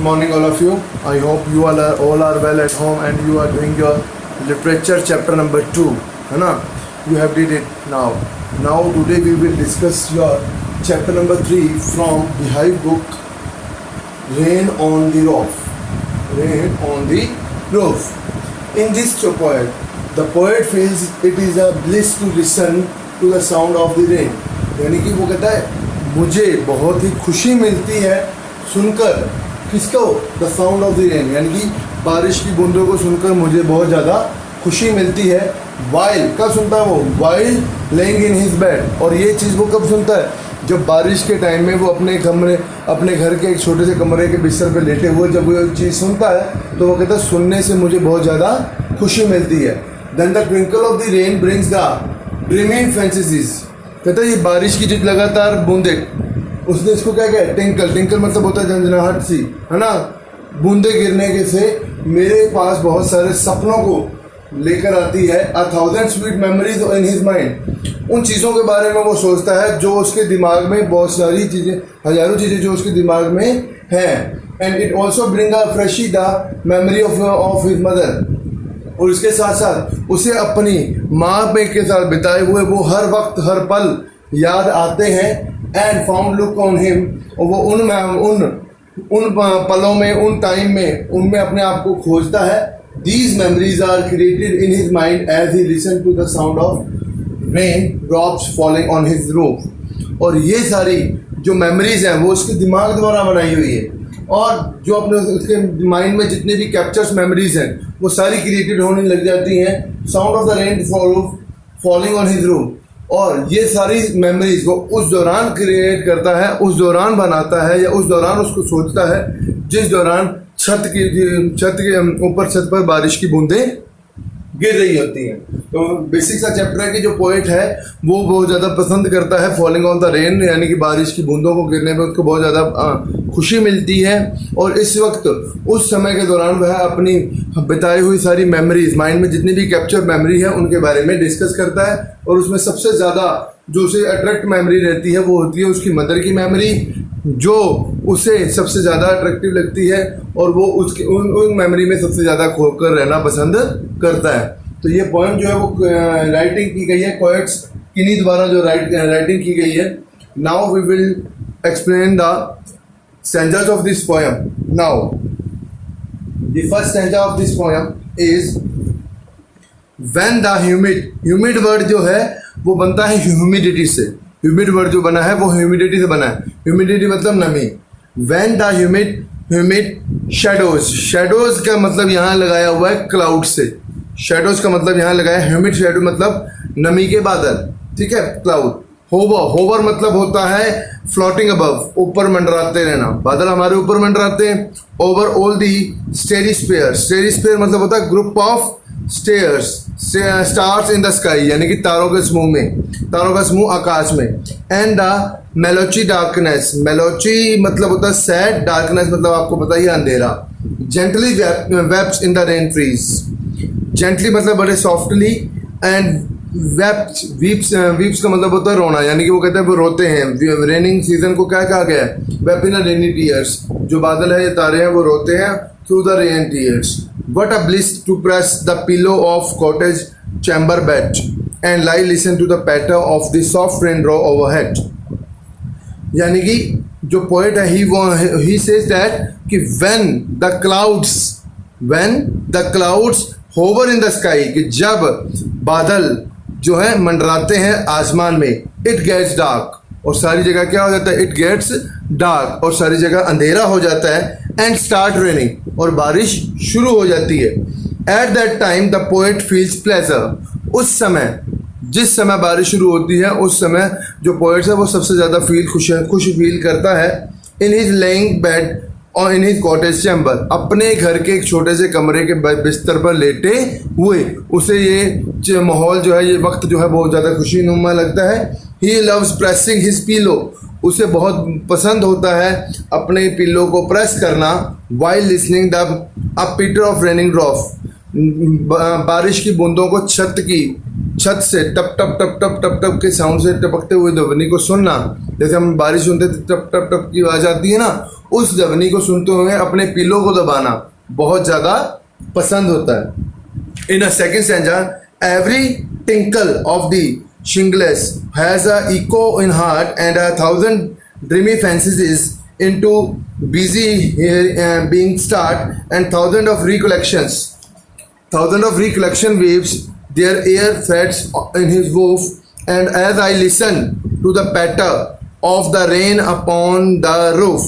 morning, all of you. I hope you all are well at home and you are doing your literature chapter number 2. है ना? You have did it now. Now today we will discuss your chapter number 3 from the Hive book. Rain on the Roof. Rain on the Roof. In this poem, the poet feels it is a bliss to listen to the sound of the rain. यानी कि वो कहता है मुझे बहुत ही खुशी मिलती है सुनकर किसको, the sound of the rain, यानी कि बारिश की बूंदों को सुनकर मुझे बहुत ज़्यादा खुशी मिलती है. वाइल कब सुनता है वो, while laying in his bed. और ये चीज़ वो कब सुनता है, जब बारिश के टाइम में वो अपने घर के एक छोटे से कमरे के बिस्तर पे लेटे हुए जब वो चीज़ सुनता है तो वो कहता है सुनने से मुझे बहुत ज़्यादा खुशी मिलती है. Then the twinkle of the rain brings the dreaming fantasies. कहता है ये बारिश की जो लगातार बूंदे, उसने इसको क्या कहा, टिंकल. टिंकल मतलब होता है झंझनाहट सी, है ना. बूंदे गिरने के से मेरे पास बहुत सारे सपनों को लेकर आती है. 1000 स्वीट मेमोरीज इन हिज माइंड. उन चीज़ों के बारे में वो सोचता है जो उसके दिमाग में, बहुत सारी चीज़ें, हज़ारों चीज़ें जो उसके दिमाग में हैं. And it also bring a freshie the memory of his mother. और इसके साथ साथ उसे अपनी माँ पे के साथ बिताए हुए वो हर वक्त हर पल याद आते हैं. And found look on him. और वो उन पलों में, उन टाइम में, उनमें अपने आप को खोजता है. These memories are created in his mind as he listen to the sound of rain drops falling on his roof. और ये सारी जो मेमोरीज हैं वो उसके दिमाग द्वारा बनाई हुई है. और जो अपने उसके माइंड में जितने भी कैप्चर्स मेमोरीज हैं वो सारी क्रिएटेड होने लग जाती हैं. Sound of the rain falling on his roof. और ये सारी मेमोरीज वो उस दौरान क्रिएट करता है, उस दौरान बनाता है, या उस दौरान उसको सोचता है जिस दौरान छत के ऊपर छत पर बारिश की बूंदें गिर रही होती हैं. तो बेसिक सा चैप्टर है कि जो पोएट है वो बहुत ज़्यादा पसंद करता है फॉलिंग ऑन द रेन, यानी कि बारिश की बूंदों को गिरने में उसको बहुत ज़्यादा खुशी मिलती है. और इस वक्त उस समय के दौरान वह अपनी बिताई हुई सारी मेमोरीज, माइंड में जितनी भी कैप्चर मेमोरी है उनके बारे में डिस्कस करता है. और उसमें सबसे ज़्यादा जो उसे अट्रैक्ट मेमोरी रहती है वो होती है उसकी मदर की मेमोरी, जो उसे सबसे ज़्यादा अट्रैक्टिव लगती है. और वो उसकी उन मेमोरी में सबसे ज़्यादा खोकर रहना पसंद करता है. तो ये पोएम जो है वो राइटिंग की गई है पोएट्स किन्हीं द्वारा, जो राइटिंग की गई है. Now we will explain the stanzas of this poem. Now the first stanza of this poem is when the humid word जो है वो बनता है ह्यूमिडिटी से. ह्यूमिड वर्ड जो बना है वो ह्यूमिडिटी से बना है. ह्यूमिडिटी मतलब नमी. व्हेन द ह्यूमिड शेडोज का मतलब यहाँ लगाया हुआ है क्लाउड से. शेडोज का मतलब यहाँ लगाया है ह्यूमिड. शेडो मतलब नमी के बादल, ठीक है. क्लाउड. होवर मतलब होता है फ्लोटिंग अबव, ऊपर मंडराते रहना. बादल हमारे ऊपर मंडराते हैं. Over all the स्टेरिस्फेयर. स्टेरिस्फेयर मतलब होता है group of stars in the sky, यानी कि तारों के समूह आकाश में. And the melancholy darkness. Melancholy मतलब होता है सैड, डार्कनेस मतलब आपको पता ही है अंधेरा. Gently वेप्स in the rain trees. Gently मतलब बड़े सॉफ्टली. एंड वीप्स का मतलब होता है रोना, यानी कि वो कहते हैं वो रोते हैं. रेनिंग सीजन को क्या कहा गया है, वेप इन रेनी टीयर्स. जो बादल है, ये तारे हैं, वो रोते हैं through the rain tears. What a bliss to press the pillow of cottage chamber bed and lie listen to the patter of the soft rain draw overhead. यानी कि जो पोएट है he says that कि when the clouds hover in the sky, कि जब बादल जो है मंडराते हैं आसमान में, it gets dark, और सारी जगह क्या हो जाता है, it gets dark, और सारी जगह अंधेरा हो जाता है. एंड स्टार्ट रेनिंग, और बारिश शुरू हो जाती है. At that time the poet feels pleasure. उस समय, जिस समय बारिश शुरू होती है उस समय जो पोएट है वो सबसे ज़्यादा खुश फील करता है. इन हिज लेइंग बेड और इन हिज कॉटेज चैम्बर. अपने घर के एक छोटे से कमरे के बिस्तर पर लेटे हुए उसे ये माहौल जो है, ये वक्त जो है बहुत ज़्यादा खुशीनुमा लगता है. He loves pressing his pillow. उसे बहुत पसंद होता है अपने पिल्लो को प्रेस करना. वाइल लिसनिंग द अ पिटर ऑफ रेनिंग ड्रॉप. बारिश की बूंदों को छत से टप टप टप टप टप टप के साउंड से टपकते हुए ध्वनि को सुनना, जैसे हम बारिश सुनते थे टप टप टप की आवाज आती है ना, उस ध्वनि को सुनते हुए अपने पिलो को दबाना बहुत ज़्यादा पसंद होता है। In a second stanza, every tinkle of the shingles has a echo in heart and 1,000 dreamy fancies into busy being start and thousand of recollection waves their air threads in his woof, and as I listen to the patter of the rain upon the roof,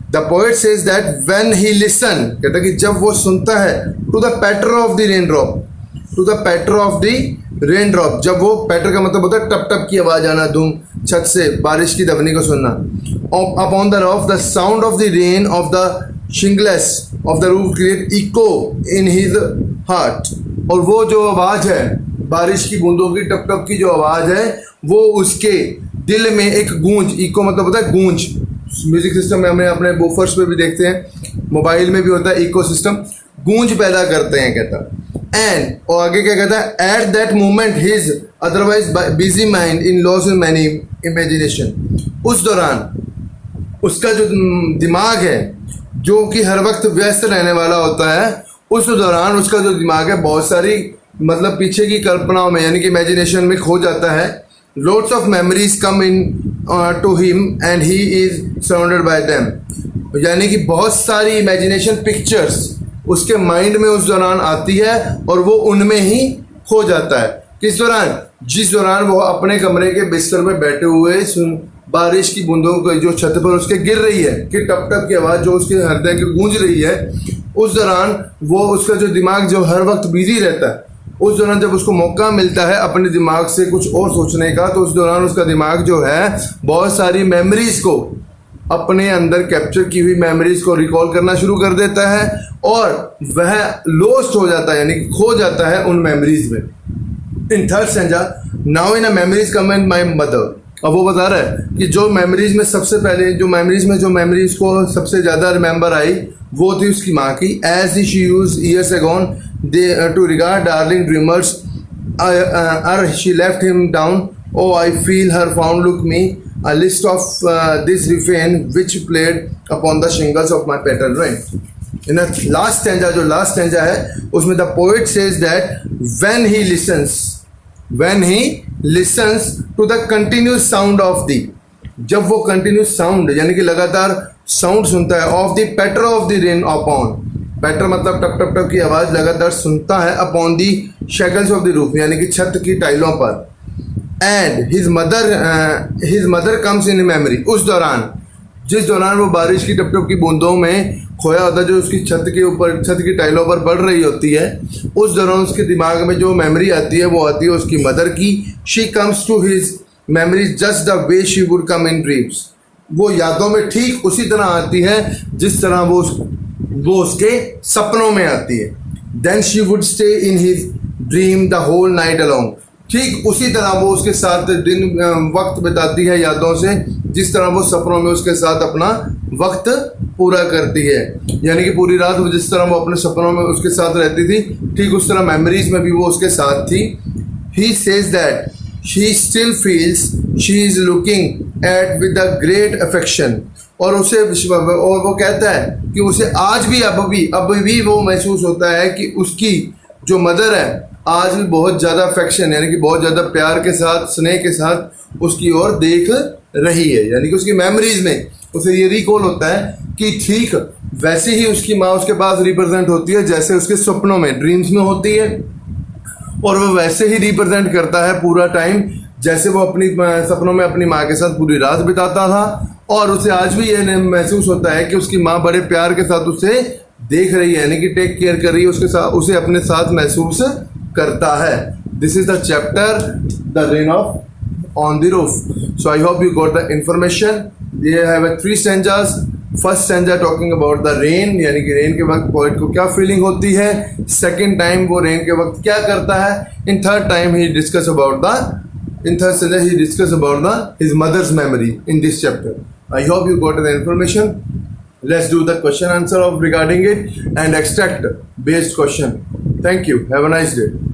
the poet says that when he listen, कहता है कि जब वो सुनता है to the patter of the raindrop, to the patter of the raindrop, जब वो पैटर का मतलब होता है टप टप की आवाज आना, धूम छत से बारिश की ध्वनि को सुनना, upon the roof the sound of the rain of the shingles of the roof create echo in his heart, और वो जो आवाज है बारिश की बूंदों की टप टप की जो आवाज है वो उसके दिल में एक गूंज, इको मतलब होता है गूंज, म्यूजिक सिस्टम में हमें अपने बूफर्स पे भी देखते हैं, मोबाइल में भी होता है इको सिस्टम, गूंज पैदा करते हैं कहता। एंड और आगे क्या कहता है, at that moment his otherwise busy mind in loss in many imagination, उस दौरान उसका जो दिमाग है जो कि हर वक्त व्यस्त रहने वाला होता है, उस दौरान उसका जो दिमाग है बहुत सारी मतलब पीछे की कल्पनाओं में यानी कि इमेजिनेशन में खो जाता है। Loads of memories come in to him and he is surrounded by them, यानी कि बहुत सारी इमेजिनेशन पिक्चर्स उसके माइंड में उस दौरान आती है और वो उनमें ही खो जाता है। किस दौरान? जिस दौरान वो अपने कमरे के बिस्तर में बैठे हुए बारिश की बूंदों को जो छत पर उसके गिर रही है कि टप टप की आवाज़ जो उसके हृदय की गूंज रही है, उस दौरान वो उसका जो दिमाग जो हर वक्त बिजी रहता है, उस दौरान जब उसको मौका मिलता है अपने दिमाग से कुछ और सोचने का, तो उस दौरान उसका दिमाग जो है बहुत सारी मेमोरीज को, अपने अंदर कैप्चर की हुई मेमोरीज को रिकॉल करना शुरू कर देता है और वह लोस्ट हो जाता है यानी कि खो जाता है उन मेमोरीज में। In third stanza, now in a memories come in my mother, अब वो बता रहा है कि जो मेमोरीज में सबसे पहले जो मेमोरीज को सबसे ज़्यादा रिमेंबर आई वो थी उसकी माँ की। As she use years agone to regard darling dreamers she left him down, oh I feel her found look me, a list of this refrain which played upon the shingles of my petal rain. In the last stanza, जो last stanza है उसमें the poet says that when he listens to the continuous sound of the, जब वो continuous sound यानी कि लगातार sound सुनता है of the patter of the rain upon, पैटर मतलब टप टप टप की आवाज़ लगातार सुनता है upon the shackles of the roof यानी कि छत की टाइलों पर, and his mother comes in memory, उस दौरान जिस दौरान वो बारिश की टप टप की बूंदों में खोया होता है जो उसकी छत के ऊपर छत की टाइलों पर बढ़ रही होती है, उस दौरान उसके दिमाग में जो मेमोरी आती है वो आती है उसकी मदर की। She comes to his memory just the way she would come in dreams, वो यादों में ठीक उसी तरह आती है जिस तरह वो उसके सपनों में आती है। Then she would stay in his dream the whole night along, ठीक उसी तरह वो उसके साथ दिन वक्त बिताती है यादों से जिस तरह वो सपनों में उसके साथ अपना वक्त पूरा करती है, यानी कि पूरी रात वो जिस तरह वो अपने सपनों में उसके साथ रहती थी ठीक उस तरह मेमोरीज में भी वो उसके साथ थी। He says that she still feels she is looking at with a great affection, और वो कहता है कि उसे आज भी अब भी वो महसूस होता है कि उसकी जो मदर है आज भी बहुत ज़्यादा अफेक्शन यानी कि बहुत ज़्यादा प्यार के साथ स्नेह के साथ उसकी ओर देख रही है, यानी कि उसकी मेमोरीज में उसे ये रिकॉल होता है कि ठीक वैसे ही उसकी माँ उसके पास रिप्रेजेंट होती है जैसे उसके सपनों में ड्रीम्स में होती है, और वो वैसे ही रिप्रेजेंट करता है पूरा टाइम जैसे वो अपनी सपनों में अपनी माँ के साथ पूरी रात बिताता था, और उसे आज भी ये महसूस होता है कि उसकी माँ बड़े प्यार के साथ उसे देख रही है यानी कि टेक केयर कर रही है उसके साथ, उसे अपने साथ महसूस करता है। This is the chapter the rain of on the roof. So I hope you got the information. ये have 3 stanzas. First stanza talking about the rain यानी कि रेन के वक्त पोएट को क्या फीलिंग होती है, सेकेंड टाइम वो रेन के वक्त क्या करता है, in third time he discuss about his mother's memory in this chapter. I hope you got the information. Let's do the question answer of regarding it and extract based question. Thank you. Have a nice day.